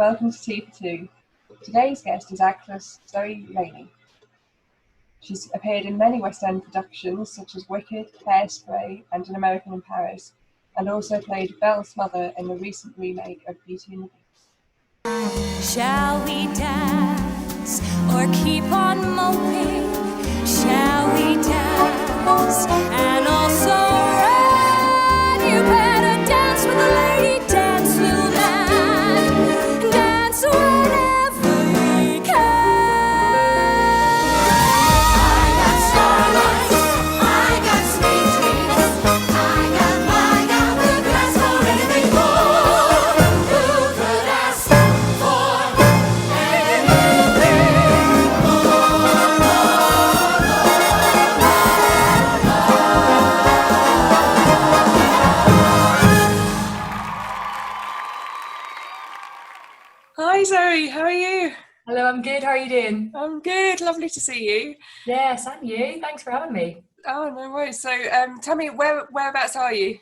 welcome to Tea for Two. Today's guest is actress Zoe Rainey. She's appeared in many West End productions such as Wicked, Hairspray and An American in Paris, and also played Belle's mother in the recent remake of Beauty and the Beast. Shall we dance or keep on moping? Shall we dance and also run? You better dance with a lady, dance little man, dance whenever you can. I got starlight, I got sweet dreams, I got who could ask for anything more? Who could ask for anything more? Hi Zoe, how are you? Hello, I'm good. How are you doing? I'm good, lovely to see you. Yes, and you. Thanks for having me. Oh, no worries. So tell me, whereabouts are you?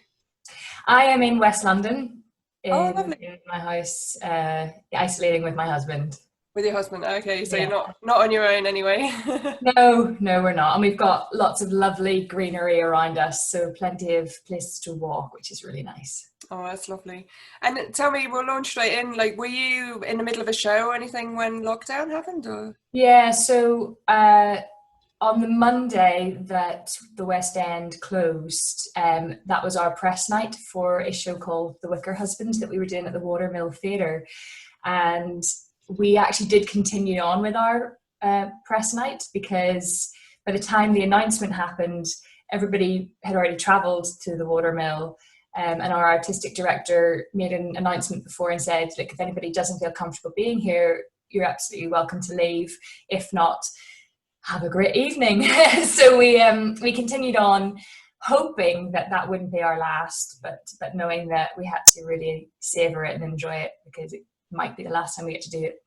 I am in West London, Lovely. in my house, isolating with my husband. With your husband, okay, so Yeah. you're not on your own anyway. No, we're not. And we've got lots of lovely greenery around us, so plenty of places to walk, which is really nice. Oh, that's lovely. And tell me, we'll launch straight in, like, were you in the middle of a show or anything when lockdown happened, or? Yeah, so on the Monday that the West End closed, that was our press night for a show called The Wicker Husband that we were doing at the Watermill Theatre. And we actually did continue on with our press night because by the time the announcement happened, everybody had already travelled to the Watermill. And our artistic director made an announcement before and said, like, if anybody doesn't feel comfortable being here, you're absolutely welcome to leave. If not, have a great evening. So we continued on, hoping that that wouldn't be our last, but knowing that we had to really savor it and enjoy it because it might be the last time we get to do it.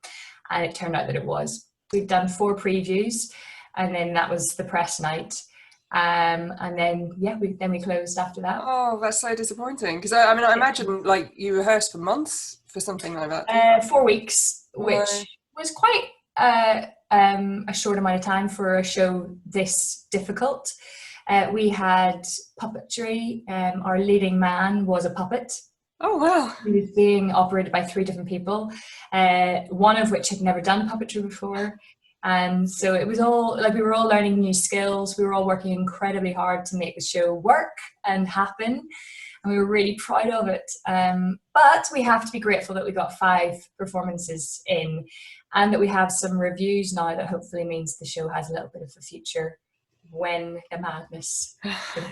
And it turned out that it was. We've done 4 previews, and then that was the press night. And then we closed after that. Oh, that's so disappointing. Because I mean, I imagine like you rehearsed for months for something like that. 4 weeks, which was quite a short amount of time for a show this difficult. We had puppetry. Our leading man was a puppet. Oh, wow. He was being operated by 3 different people, one of which had never done puppetry before. And so it was all like we were all learning new skills. We were all working incredibly hard to make the show work and happen. And we were really proud of it. But we have to be grateful that we got 5 performances in and that we have some reviews now that hopefully means the show has a little bit of a future when the madness.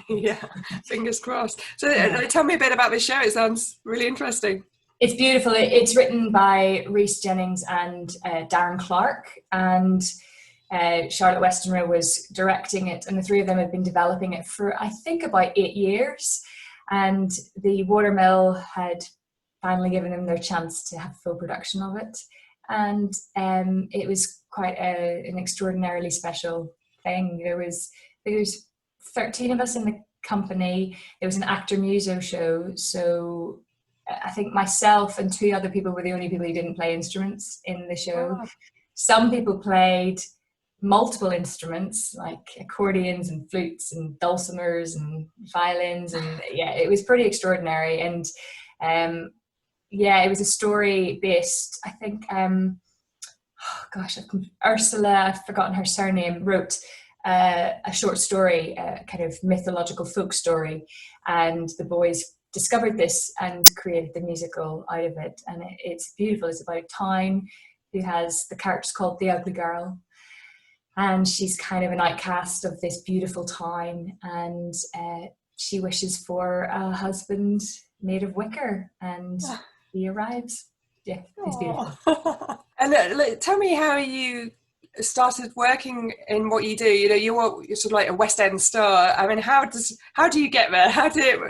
Yeah, fingers crossed. So tell me a bit about this show. It sounds really interesting. It's beautiful. It's written by Rhys Jennings and Darren Clark, and Charlotte Westenra was directing it, and the 3 of them have been developing it for I think about 8 years, and the Watermill had finally given them their chance to have full production of it, and it was quite an extraordinarily special thing. There's 13 of us in the company. It was an actor muso show, so I think myself and 2 other people were the only people who didn't play instruments in the show. Oh. Some people played multiple instruments like accordions and flutes and dulcimers and violins, and yeah, it was pretty extraordinary. And it was a story based, I think, Ursula, I've forgotten her surname, wrote a short story, a kind of mythological folk story, and the boys discovered this and created the musical out of it, and it's beautiful. It's about a town who has the character's called the Ugly Girl, and she's kind of an outcast of this beautiful town, and she wishes for a husband made of wicker, and he arrives. Yeah, it's beautiful. And tell me how you started working in what you do. You know, you're sort of like a West End star. I mean, how do you get there? How did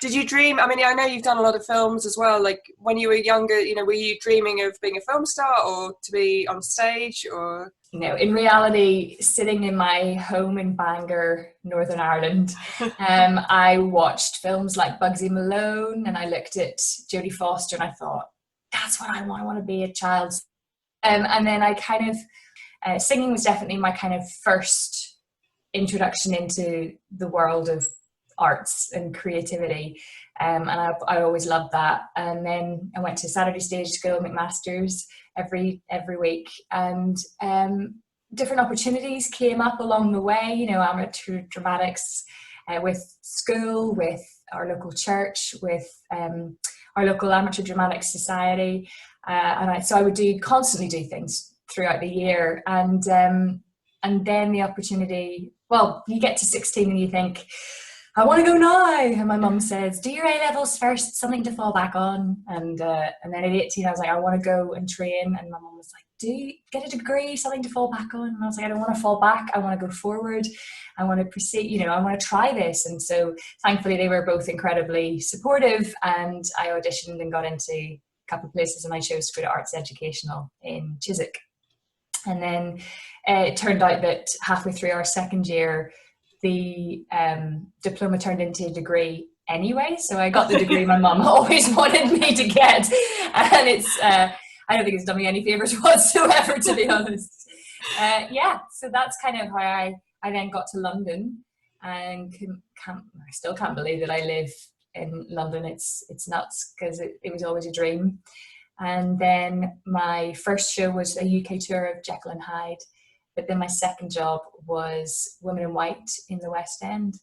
did you dream? I mean, I know you've done a lot of films as well. Like when you were younger, were you dreaming of being a film star or to be on stage? Or in reality, sitting in my home in Bangor, Northern Ireland, I watched films like Bugsy Malone, and I looked at Jodie Foster and I thought, that's what I want to be a child. And then I kind of, singing was definitely my kind of first introduction into the world of arts and creativity. And I always loved that. And then I went to Saturday Stage School, McMaster's, every week. And different opportunities came up along the way, you know, amateur dramatics with school, with our local church, with our local amateur dramatics society. So I would constantly do things throughout the year. And then the opportunity, well, you get to 16 and you think, I want to go now. And my mum says, do your A-levels first, something to fall back on. And then at 18, I was like, I want to go and train. And my mum was like, get a degree, something to fall back on. And I was like, I don't want to fall back. I want to go forward. I want to proceed, you know, I want to try this. And so thankfully they were both incredibly supportive, and I auditioned and got into a couple of places, and I chose to go to Arts Educational in Chiswick. And then it turned out that halfway through our second year, the diploma turned into a degree anyway. So I got the degree my mum always wanted me to get. And it's, I don't think it's done me any favours whatsoever, to be honest. So that's kind of how I then got to London, and I still can't believe that I live in London. It's nuts, because it was always a dream. And then my first show was a UK tour of Jekyll and Hyde. But then my second job was Women in White in the West End.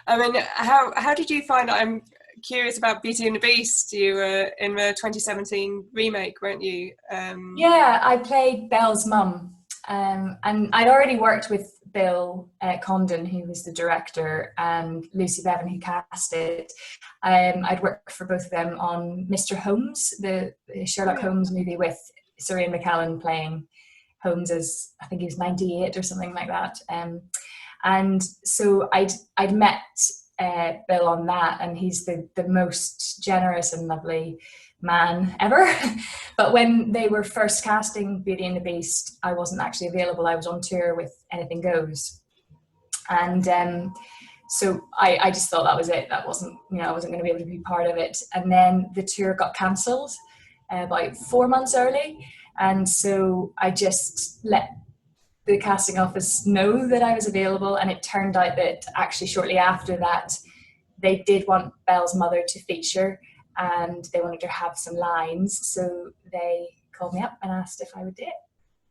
I mean, how did you find? I'm curious about Beauty and the Beast. You were in the 2017 remake, weren't you? Yeah, I played Belle's mum. And I'd already worked with Bill Condon, who was the director, and Lucy Bevan, who cast it. I'd worked for both of them on Mr. Holmes, the Sherlock Holmes movie, with Sir Ian McKellen playing Holmes as, I think he was 98 or something like that. And so I'd met Bill on that, and he's the most generous and lovely man ever. But when they were first casting Beauty and the Beast, I wasn't actually available. I was on tour with Anything Goes. And so I just thought that was it. That wasn't, you know, I wasn't going to be able to be part of it. And then the tour got cancelled about 4 months early. And so I just let the casting office know that I was available. And it turned out that actually shortly after that, they did want Belle's mother to feature, and they wanted her to have some lines. So they called me up and asked if I would do it.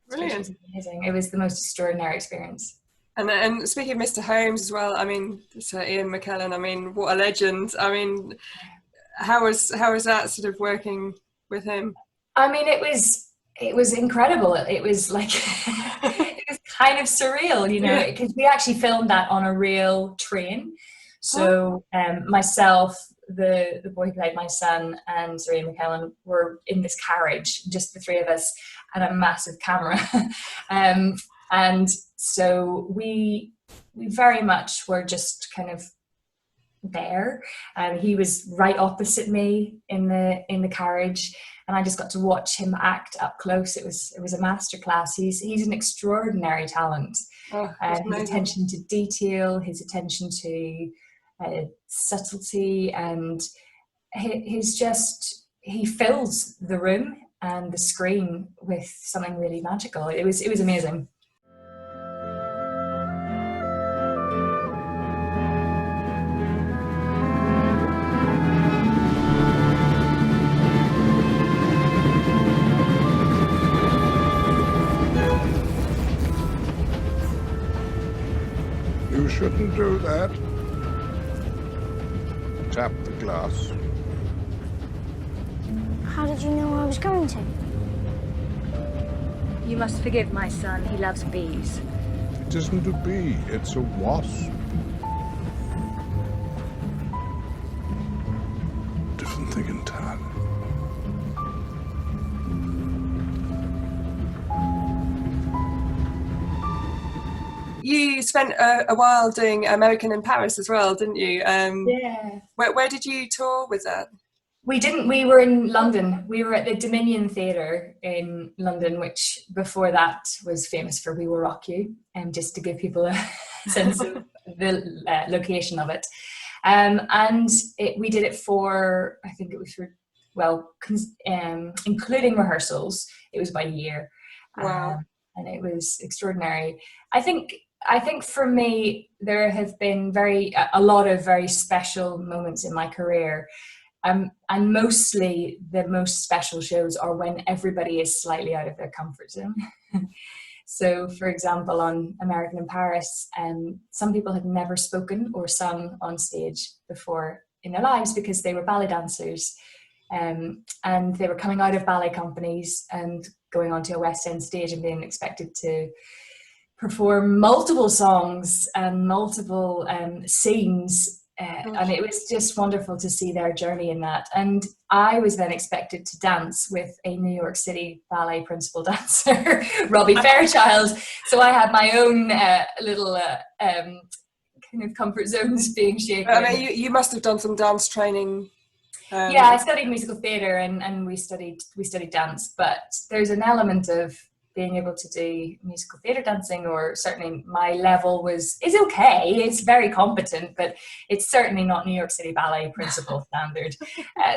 Brilliant. It was amazing. It was the most extraordinary experience. And speaking of Mr. Holmes as well, I mean, Sir Ian McKellen, I mean, what a legend. I mean, how was that sort of working with him? I mean, it was incredible. It was like, it was kind of surreal, you know, because we actually filmed that on a real train. So myself, the boy who played my son, and Sir Ian McKellen were in this carriage, just the three of us, and a massive camera. And so we very much were just kind of there. He was right opposite me in the carriage, and I just got to watch him act up close. It was a masterclass. He's an extraordinary talent. His attention to detail, his attention to subtlety, and he fills the room and the screen with something really magical. It was amazing. You shouldn't do that. Tap the glass. How did you know I was going to? You must forgive my son. He loves bees. It isn't a bee, it's a wasp. Different thing entirely. You spent a while doing American in Paris as well, didn't you? Yeah. Where did you tour with that? We didn't. We were in London. We were at the Dominion Theatre in London, which before that was famous for We Will Rock You, just to give people a sense of the location of it. We did it for, I think it was for including rehearsals, it was about a year. Wow. And it was extraordinary. I think for me, there have been a lot of very special moments in my career. And mostly the most special shows are when everybody is slightly out of their comfort zone. So, for example, on American in Paris, some people had never spoken or sung on stage before in their lives because they were ballet dancers. And they were coming out of ballet companies and going onto a West End stage and being expected to perform multiple songs and multiple scenes. And it was just wonderful to see their journey in that. And I was then expected to dance with a New York City ballet principal dancer, Robbie Fairchild. So I had my own little kind of comfort zones being shaken. I mean, you must have done some dance training. Yeah, I studied musical theatre and we studied dance, but there's an element of being able to do musical theatre dancing, or certainly my level is okay. It's very competent, but it's certainly not New York City Ballet principal standard.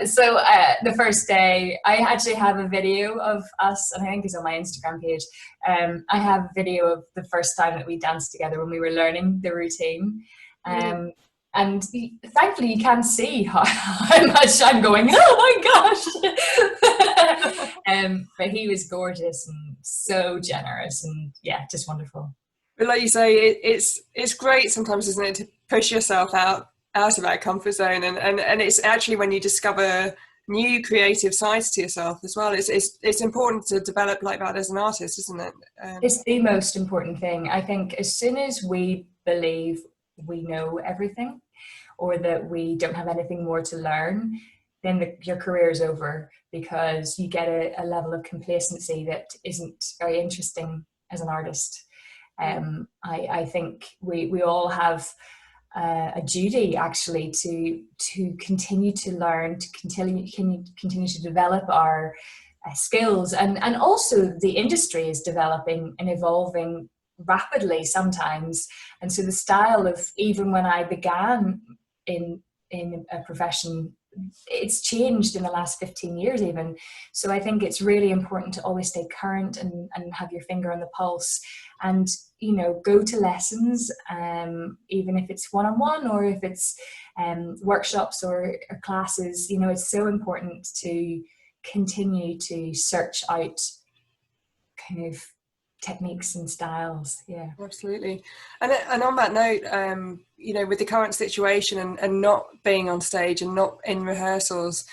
So the first day, I actually have a video of us, and I think it's on my Instagram page. I have a video of the first time that we danced together when we were learning the routine. And thankfully, you can see how much I'm going, oh my gosh. But he was gorgeous and so generous, and yeah, just wonderful. But like you say, it's great sometimes, isn't it, to push yourself out of that comfort zone, and it's actually when you discover new creative sides to yourself as well. It's important to develop like that as an artist, isn't it? It's the most important thing. I think as soon as we believe we know everything, or that we don't have anything more to learn, then your career is over, because you get a level of complacency that isn't very interesting as an artist. I think we all have a duty actually to continue to learn, to continue to develop our skills, and also the industry is developing and evolving rapidly sometimes, and so the style of, even when I began in a profession, it's changed in the last 15 years even. So I think it's really important to always stay current and have your finger on the pulse, and go to lessons, even if it's one-on-one or if it's workshops or classes. It's so important to continue to search out kind of techniques and styles. Yeah, absolutely. And on that note, with the current situation and not being on stage and not in rehearsals,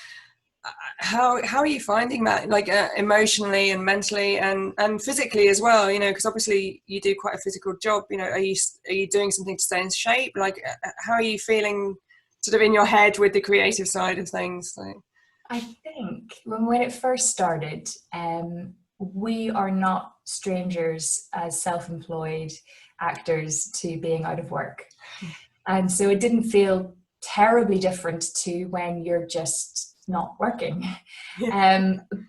how are you finding that, like emotionally and mentally and physically as well? Because obviously you do quite a physical job. Are you doing something to stay in shape? Like, how are you feeling sort of in your head with the creative side of things? I think when it first started, we are not strangers as self-employed actors to being out of work. And so it didn't feel terribly different to when you're just not working.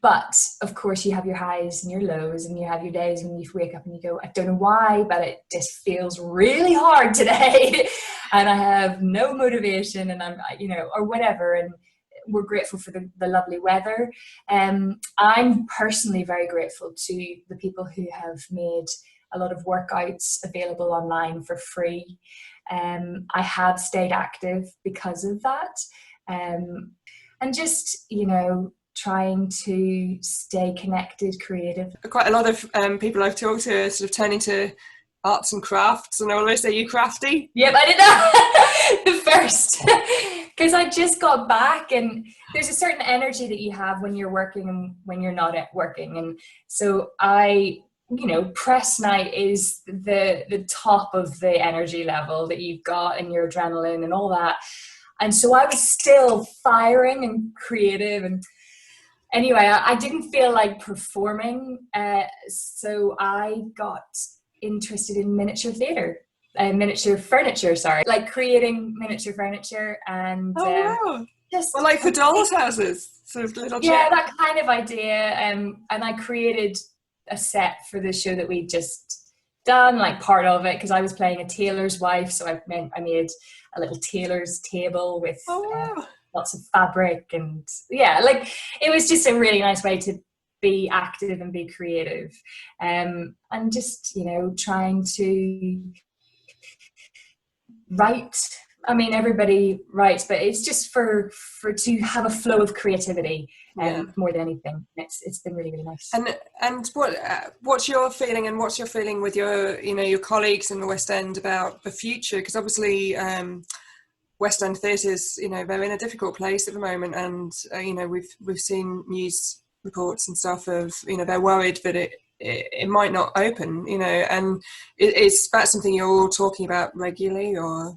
But of course you have your highs and your lows, and you have your days when you wake up and you go, I don't know why, but it just feels really hard today. And I have no motivation, and I'm, or whatever. And we're grateful for the lovely weather. I'm personally very grateful to the people who have made a lot of workouts available online for free. I have stayed active because of that. And just, trying to stay connected, creative. Quite a lot of people I've talked to are sort of turning to arts and crafts, and I always say, you crafty? Yep, I did that the first. Because I just got back, and there's a certain energy that you have when you're working and when you're not working. And so press night is the top of the energy level that you've got, and your adrenaline and all that. And so I was still firing and creative. And anyway, I didn't feel like performing. So I got interested in miniature theatre. Miniature furniture, like creating miniature furniture, and like for dolls' houses, sort of little that kind of idea. And I created a set for the show that we just done, like part of it, because I was playing a tailor's wife, so I made a little tailor's table with lots of fabric, and yeah, like it was just a really nice way to be active and be creative, and just, you know, trying to write. I mean, everybody writes, but it's just for to have a flow of creativity, more than anything. It's been really, really nice. And what's your feeling, and what's your feeling with your, you know, your colleagues in the West End about the future? Because obviously West End theatres, you know, they're in a difficult place at the moment, and you know, we've seen news reports and stuff of, you know, they're worried that it might not open, you know, and is that something you're all talking about regularly, or?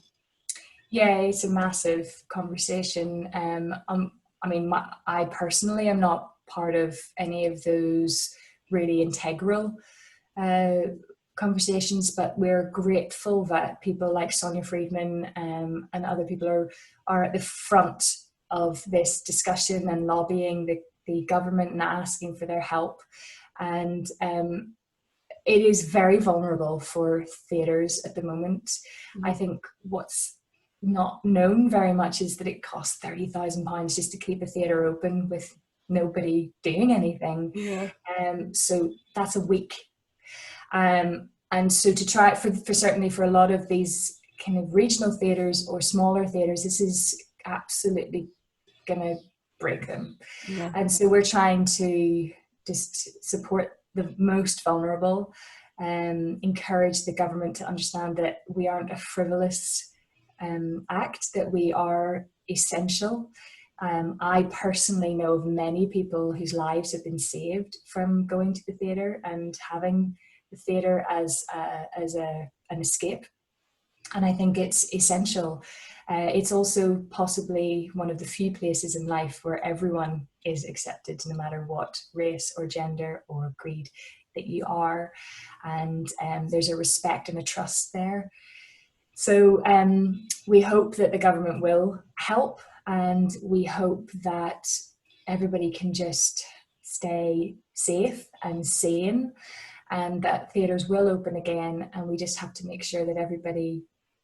Yeah, it's a massive conversation. I mean, I personally am not part of any of those really integral conversations, but we're grateful that people like Sonia Friedman and other people are at the front of this discussion and lobbying the government and asking for their help. And it is very vulnerable for theatres at the moment. I think what's not known very much is that it costs £30,000 just to keep a theatre open with nobody doing anything. Yeah. So that's a week. And so to try for certainly for a lot of these kind of regional theatres or smaller theatres, this is absolutely gonna break them. Yeah. And so we're trying to just support the most vulnerable, encourage the government to understand that we aren't a frivolous act, that we are essential. I personally know of many people whose lives have been saved from going to the theatre and having the theatre as an escape, and I think it's essential. It's also possibly one of the few places in life where everyone is accepted, no matter what race or gender or creed that you are, and there's a respect and a trust there. So we hope that the government will help, and we hope that everybody can just stay safe and sane, and that theatres will open again, and we just have to make sure that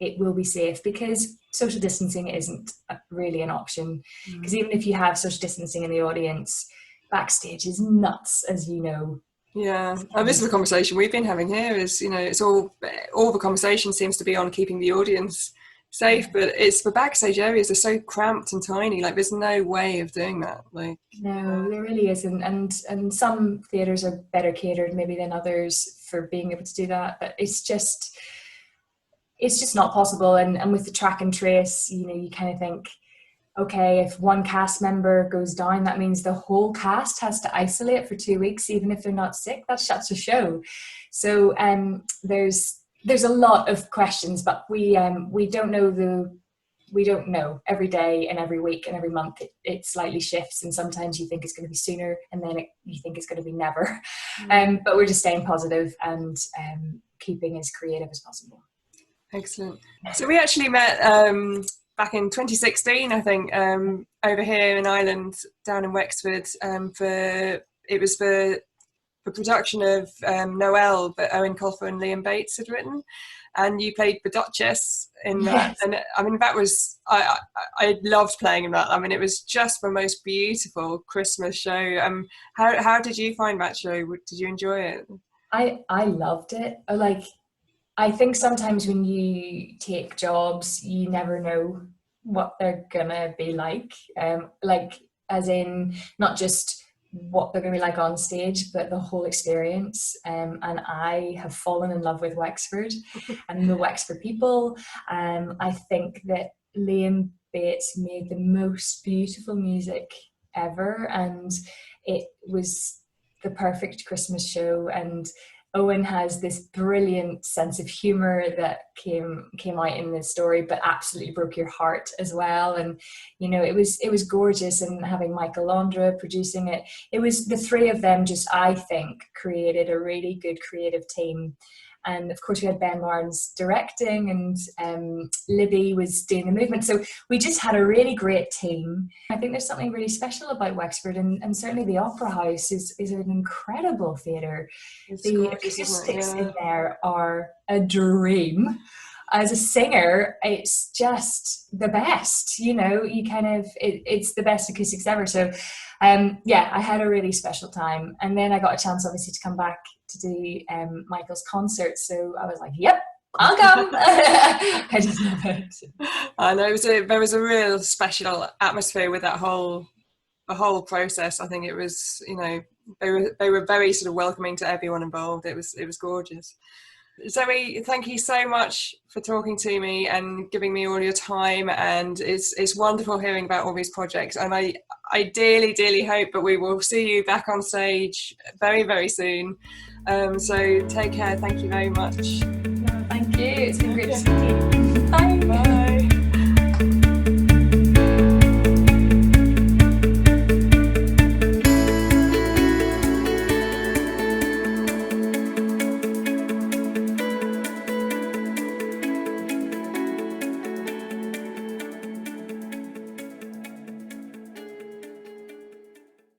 it will be safe, because social distancing isn't really an option. Because even if you have social distancing in the audience, backstage is nuts, as you know. Yeah, and this is a conversation we've been having here. Is, you know, it's all the conversation seems to be on keeping the audience safe, but it's the backstage areas are so cramped and tiny. Like, there's no way of doing that. Like, no, there really isn't, and some theatres are better catered maybe than others for being able to do that. But it's just not possible. And with the track and trace, you know, you kind of think, okay, if one cast member goes down, that means the whole cast has to isolate for 2 weeks, even if they're not sick. That shuts a show. So there's a lot of questions, but we don't know. Every day and every week and every month it slightly shifts, and sometimes you think it's going to be sooner, and then you think it's going to be never. But we're just staying positive and keeping as creative as possible. excellent. So we actually met back in 2016, I think, over here in Ireland, down in Wexford, for the production of Noel that Owen Colfer and Liam Bates had written, and you played the Duchess in that. Yes. And I mean, that was I loved playing in that. I mean, it was just the most beautiful Christmas show. How did you find that show? Did you enjoy it? I loved it. I think sometimes when you take jobs, you never know what they're gonna be like as in not just what they're gonna be like on stage, but the whole experience. And I have fallen in love with Wexford and the Wexford people. I think that Liam Bates made the most beautiful music ever, and it was the perfect Christmas show. And Owen has this brilliant sense of humor that came out in the story, but absolutely broke your heart as well. And you know, it was gorgeous, and having Michael Landra producing it, it was the three of them just, I think, created a really good creative team. And of course we had Ben Lawrence directing, and Libby was doing the movement. So we just had a really great team. I think there's something really special about Wexford, and certainly the Opera House is an incredible theatre. The acoustics in there are a dream. as a singer, it's just the best, you know, you kind of, it's the best acoustics ever. So yeah, I had a really special time. And then I got a chance obviously to come back to do Michael's concert. So I was like, yep, I'll come. I just love it. I know there was a real special atmosphere with that whole process. I think it was, you know, they were very sort of welcoming to everyone involved. It was gorgeous. Zoe, thank you so much for talking to me and giving me all your time, and it's wonderful hearing about all these projects, and I dearly hope that we will see you back on stage very, very soon. So take care. Thank you very much. No, thank you. It's been great to see you.